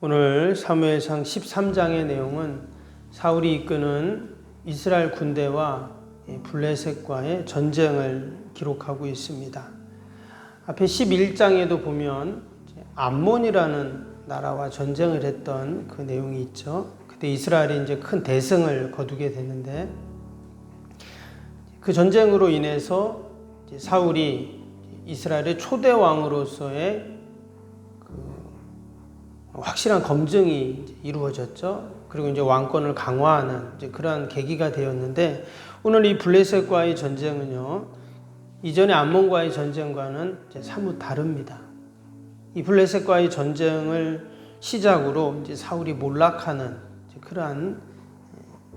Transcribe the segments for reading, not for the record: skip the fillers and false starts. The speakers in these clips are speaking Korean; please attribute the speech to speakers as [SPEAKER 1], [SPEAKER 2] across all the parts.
[SPEAKER 1] 오늘 사무엘상 13장의 내용은 사울이 이끄는 이스라엘 군대와 블레셋과의 전쟁을 기록하고 있습니다. 앞에 11장에도 보면 암몬이라는 나라와 전쟁을 했던 그 내용이 있죠. 그때 이스라엘이 이제 큰 대승을 거두게 되는데 그 전쟁으로 인해서 사울이 이스라엘의 초대 왕으로서의 확실한 검증이 이루어졌죠. 그리고 이제 왕권을 강화하는 그러한 계기가 되었는데 오늘 이 블레셋과의 전쟁은요, 이전의 암몬과의 전쟁과는 사뭇 다릅니다. 이 블레셋과의 전쟁을 시작으로 이제 사울이 몰락하는 그러한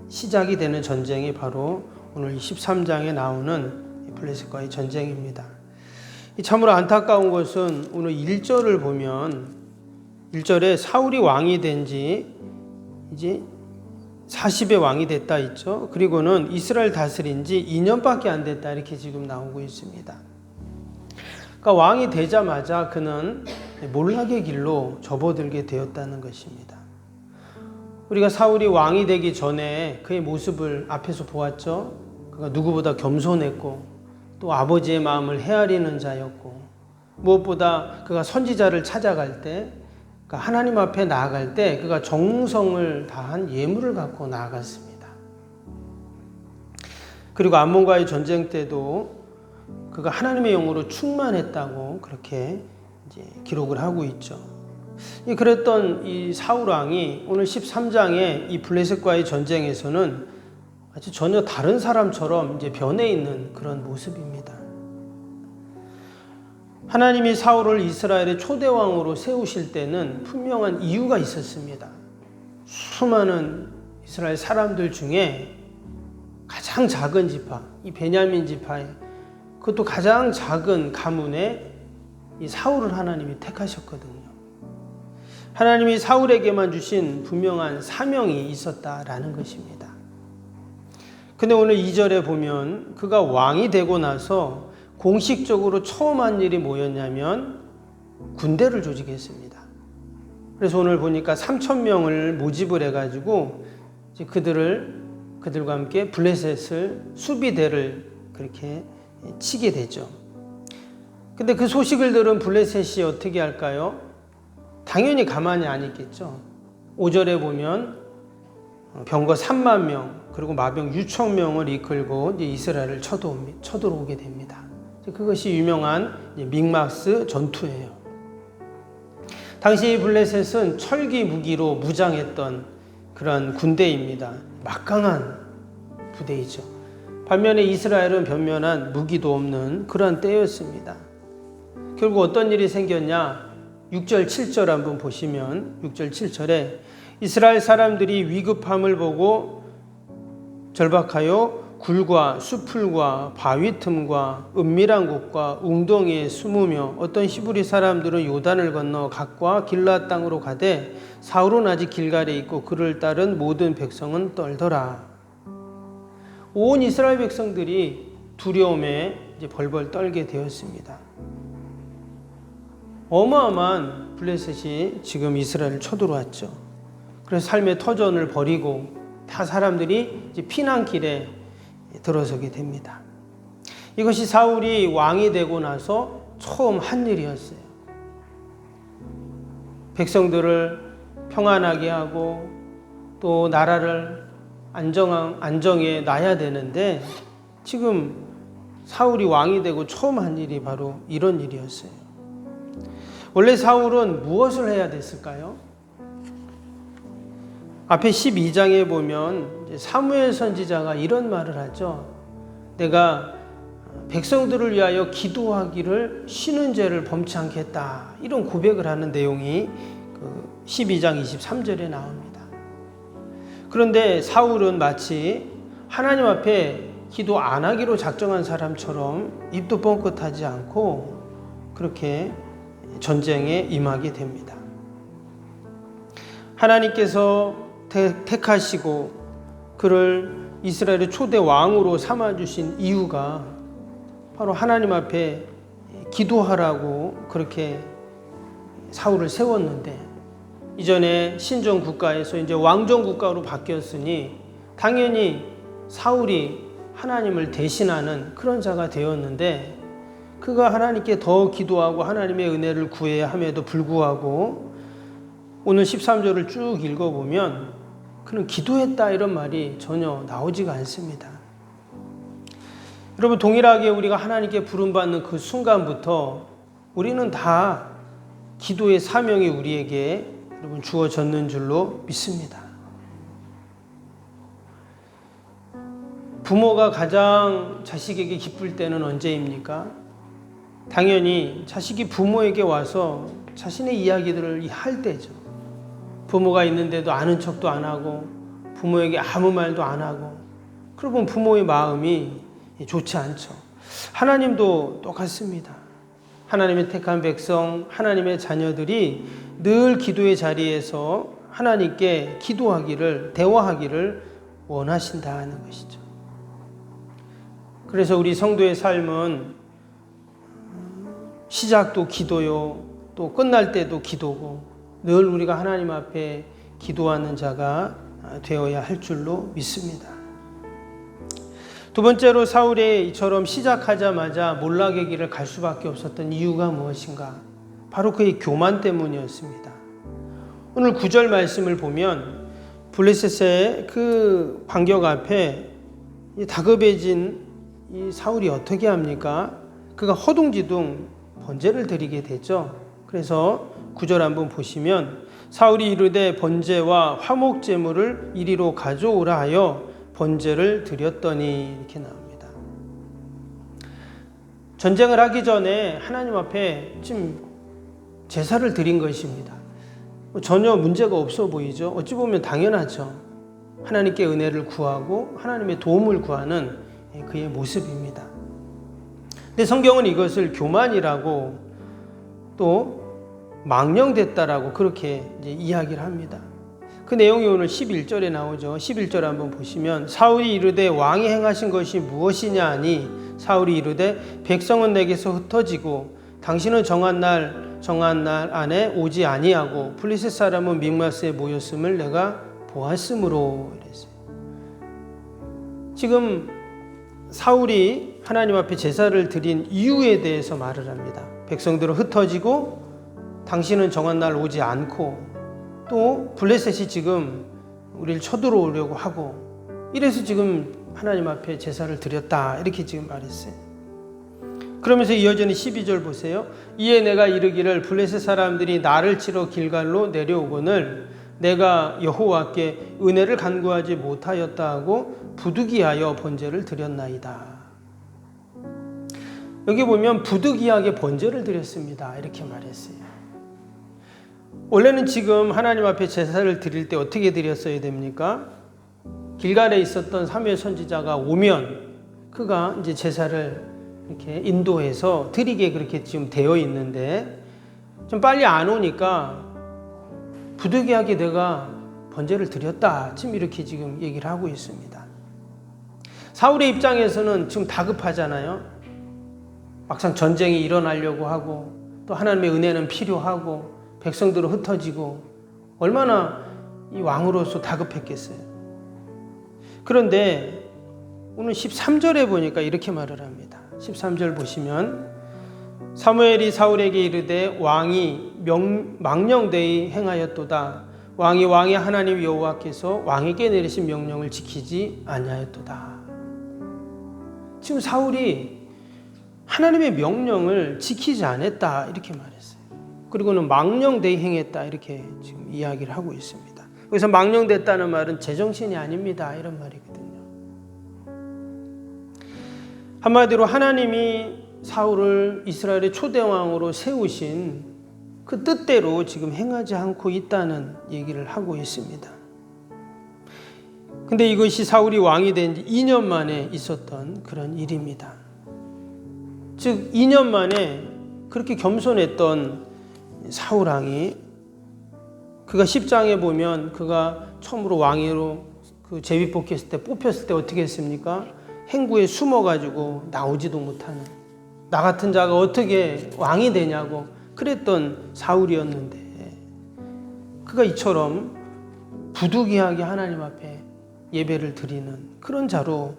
[SPEAKER 1] 시작이 되는 전쟁이 바로 오늘 13장에 나오는 블레셋과의 전쟁입니다. 참으로 안타까운 것은 오늘 1절을 보면 1절에 사울이 왕이 된 지 이제 40의 왕이 됐다 있죠. 그리고는 이스라엘 다스린 지 2년밖에 안 됐다 이렇게 지금 나오고 있습니다. 그러니까 왕이 되자마자 그는 몰락의 길로 접어들게 되었다는 것입니다. 우리가 사울이 왕이 되기 전에 그의 모습을 앞에서 보았죠. 그가 누구보다 겸손했고 또 아버지의 마음을 헤아리는 자였고 무엇보다 그가 선지자를 찾아갈 때 하나님 앞에 나아갈 때 그가 정성을 다한 예물을 갖고 나아갔습니다. 그리고 암몬과의 전쟁 때도 그가 하나님의 영으로 충만했다고 그렇게 이제 기록을 하고 있죠. 그랬던 이 사울 왕이 오늘 13장의 이 블레셋과의 전쟁에서는 아주 전혀 다른 사람처럼 이제 변해 있는 그런 모습입니다. 하나님이 사울을 이스라엘의 초대왕으로 세우실 때는 분명한 이유가 있었습니다. 수많은 이스라엘 사람들 중에 가장 작은 지파, 이 베냐민 지파에 그것도 가장 작은 가문에 이 사울을 하나님이 택하셨거든요. 하나님이 사울에게만 주신 분명한 사명이 있었다라는 것입니다. 근데 오늘 2절에 보면 그가 왕이 되고 나서 공식적으로 처음 한 일이 뭐였냐면 군대를 조직했습니다. 그래서 오늘 보니까 3,000명을 모집을 해가지고 이제 그들과 함께 블레셋을 수비대를 그렇게 치게 되죠. 근데 그 소식을 들은 블레셋이 어떻게 할까요? 당연히 가만히 안 있겠죠. 5절에 보면 병거 3만 명 그리고 마병 6천 명을 이끌고 이제 이스라엘을 쳐들어오게 됩니다. 그것이 유명한 믹마스 전투예요. 당시 블레셋은 철기 무기로 무장했던 그런 군대입니다. 막강한 부대이죠. 반면에 이스라엘은 변면한 무기도 없는 그런 때였습니다. 결국 어떤 일이 생겼냐? 6절 7절 한번 보시면 6절 7절에 이스라엘 사람들이 위급함을 보고 절박하여 굴과 수풀과 바위 틈과 은밀한 곳과 웅덩이에 숨으며 어떤 히브리 사람들은 요단을 건너 갓과 길라 땅으로 가되 사울은 아직 길갈에 있고 그를 따른 모든 백성은 떨더라. 온 이스라엘 백성들이 두려움에 이제 벌벌 떨게 되었습니다. 어마어마한 블레셋이 지금 이스라엘을 쳐들어왔죠. 그래서 삶의 터전을 버리고 다 사람들이 이제 피난길에 들어서게 됩니다. 이것이 사울이 왕이 되고 나서 처음 한 일이었어요. 백성들을 평안하게 하고 또 나라를 안정에 놔야 되는데 지금 사울이 왕이 되고 처음 한 일이 바로 이런 일이었어요. 원래 사울은 무엇을 해야 됐을까요? 앞에 12장에 보면 사무엘 선지자가 이런 말을 하죠. 내가 백성들을 위하여 기도하기를 쉬는 죄를 범치 않겠다. 이런 고백을 하는 내용이 12장 23절에 나옵니다. 그런데 사울은 마치 하나님 앞에 기도 안 하기로 작정한 사람처럼 입도 뻥끗하지 않고 그렇게 전쟁에 임하게 됩니다. 하나님께서 택하시고 그를 이스라엘의 초대 왕으로 삼아주신 이유가 바로 하나님 앞에 기도하라고 그렇게 사울을 세웠는데 이전에 신종 국가에서 이제 왕정 국가로 바뀌었으니 당연히 사울이 하나님을 대신하는 그런 자가 되었는데, 그가 하나님께 더 기도하고 하나님의 은혜를 구해야 함에도 불구하고 오늘 13절을 쭉 읽어보면 그는 기도했다 이런 말이 전혀 나오지가 않습니다. 여러분, 동일하게 우리가 하나님께 부름받는 그 순간부터 우리는 다 기도의 사명이 우리에게 여러분 주어졌는 줄로 믿습니다. 부모가 가장 자식에게 기쁠 때는 언제입니까? 당연히 자식이 부모에게 와서 자신의 이야기들을 할 때죠. 부모가 있는데도 아는 척도 안 하고 부모에게 아무 말도 안 하고, 그러면 부모의 마음이 좋지 않죠. 하나님도 똑같습니다. 하나님의 택한 백성, 하나님의 자녀들이 늘 기도의 자리에서 하나님께 기도하기를, 대화하기를 원하신다는 것이죠. 그래서 우리 성도의 삶은 시작도 기도요, 또 끝날 때도 기도고, 늘 우리가 하나님 앞에 기도하는 자가 되어야 할 줄로 믿습니다. 두 번째로 사울이 이처럼 시작하자마자 몰락의 길을 갈 수밖에 없었던 이유가 무엇인가? 바로 그의 교만 때문이었습니다. 오늘 9절 말씀을 보면 블레셋의 그 반격 앞에 다급해진 이 사울이 어떻게 합니까? 그가 허둥지둥 번제를 드리게 되죠. 그래서 9절 한번 보시면 사울이 이르되 번제와 화목제물을 이리로 가져오라 하여 번제를 드렸더니, 이렇게 나옵니다. 전쟁을 하기 전에 하나님 앞에 지금 제사를 드린 것입니다. 전혀 문제가 없어 보이죠. 어찌 보면 당연하죠. 하나님께 은혜를 구하고 하나님의 도움을 구하는 그의 모습입니다. 근데 성경은 이것을 교만이라고 또 망령됐다라고 그렇게 이제 이야기를 합니다. 그 내용이 오늘 11절에 나오죠. 11절 한번 보시면 사울이 이르되 왕이 행하신 것이 무엇이냐 하니 사울이 이르되 백성은 내게서 흩어지고 당신은 정한 날 안에 오지 아니하고 블레셋 사람은 mikmas에 모였음을 내가 보았으므로 이랬어요. 지금 사울이 하나님 앞에 제사를 드린 이유에 대해서 말을 합니다. 백성들은 흩어지고 당신은 정한 날 오지 않고 또 블레셋이 지금 우리를 쳐들어오려고 하고, 이래서 지금 하나님 앞에 제사를 드렸다 이렇게 지금 말했어요. 그러면서 이어지는 12절 보세요. 이에 내가 이르기를 블레셋 사람들이 나를 치러 길갈로 내려오거늘 내가 여호와께 은혜를 간구하지 못하였다 하고 부득이하여 번제를 드렸나이다. 여기 보면 부득이하게 번제를 드렸습니다 이렇게 말했어요. 원래는 지금 하나님 앞에 제사를 드릴 때 어떻게 드렸어야 됩니까? 길갈에 있었던 사무엘 선지자가 오면 그가 이제 제사를 이렇게 인도해서 드리게 그렇게 지금 되어 있는데, 좀 빨리 안 오니까 부득이하게 내가 번제를 드렸다 지금 이렇게 지금 얘기를 하고 있습니다. 사울의 입장에서는 지금 다급하잖아요. 막상 전쟁이 일어나려고 하고 또 하나님의 은혜는 필요하고 백성들은 흩어지고 얼마나 이 왕으로서 다급했겠어요. 그런데 오늘 13절에 보니까 이렇게 말을 합니다. 13절 보시면 사무엘이 사울에게 이르되 왕이 망령되이 행하였도다. 왕의 하나님 여호와께서 왕에게 내리신 명령을 지키지 아니하였도다. 지금 사울이 하나님의 명령을 지키지 않았다 이렇게 말했어요. 그리고는 망령되이 행했다 이렇게 지금 이야기를 하고 있습니다. 여기서 망령됐다는 말은 제정신이 아닙니다 이런 말이거든요. 한마디로 하나님이 사울을 이스라엘의 초대왕으로 세우신 그 뜻대로 지금 행하지 않고 있다는 얘기를 하고 있습니다. 근데 이것이 사울이 왕이 된 지 2년 만에 있었던 그런 일입니다. 즉 2년 만에 그렇게 겸손했던 사울 왕이, 그가 10장에 보면 그가 처음으로 왕위로 그 제비 뽑혔을 때 어떻게 했습니까? 행구에 숨어가지고 나오지도 못하는, 나 같은 자가 어떻게 왕이 되냐고 그랬던 사울이었는데, 그가 이처럼 부득이하게 하나님 앞에 예배를 드리는 그런 자로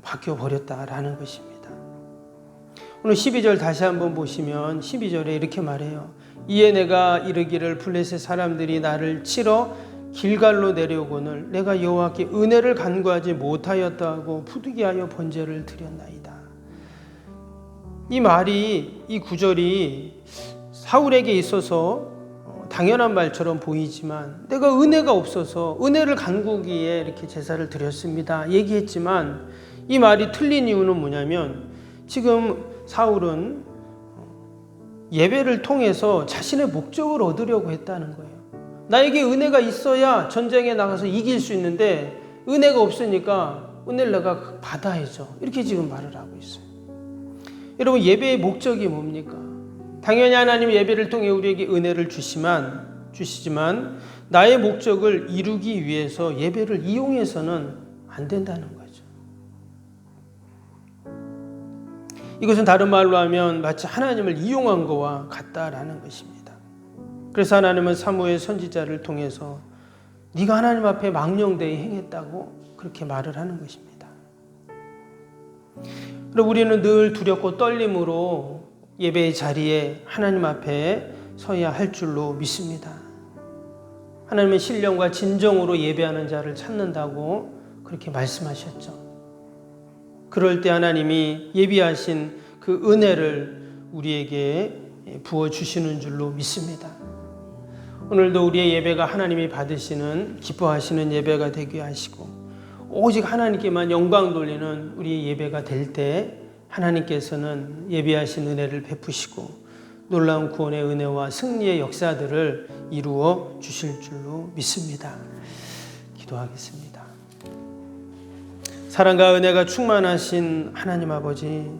[SPEAKER 1] 바뀌어 버렸다라는 것입니다. 오늘 12절 다시 한번 보시면 12절에 이렇게 말해요. 이에 내가 이르기를 블레셋 사람들이 나를 치러 길갈로 내려오거늘 내가 여호와께 은혜를 간구하지 못하였다 하고 부득이하여 번제를 드렸나이다. 이 말이, 이 구절이 사울에게 있어서 당연한 말처럼 보이지만 내가 은혜가 없어서 은혜를 간구기에 이렇게 제사를 드렸습니다 얘기했지만, 이 말이 틀린 이유는 뭐냐면 지금 사울은 예배를 통해서 자신의 목적을 얻으려고 했다는 거예요. 나에게 은혜가 있어야 전쟁에 나가서 이길 수 있는데 은혜가 없으니까 은혜를 내가 받아야죠, 이렇게 지금 말을 하고 있어요. 여러분, 예배의 목적이 뭡니까? 당연히 하나님 예배를 통해 우리에게 은혜를 주시지만 나의 목적을 이루기 위해서 예배를 이용해서는 안 된다는 거죠. 이것은 다른 말로 하면 마치 하나님을 이용한 것과 같다라는 것입니다. 그래서 하나님은 사무엘 선지자를 통해서 네가 하나님 앞에 망령되이 행했다고 그렇게 말을 하는 것입니다. 그리고 우리는 늘 두렵고 떨림으로 예배의 자리에 하나님 앞에 서야 할 줄로 믿습니다. 하나님은 신령과 진정으로 예배하는 자를 찾는다고 그렇게 말씀하셨죠. 그럴 때 하나님이 예비하신 그 은혜를 우리에게 부어주시는 줄로 믿습니다. 오늘도 우리의 예배가 하나님이 받으시는, 기뻐하시는 예배가 되게 하시고 오직 하나님께만 영광 돌리는 우리의 예배가 될 때 하나님께서는 예비하신 은혜를 베푸시고 놀라운 구원의 은혜와 승리의 역사들을 이루어 주실 줄로 믿습니다. 기도하겠습니다. 사랑과 은혜가 충만하신 하나님 아버지,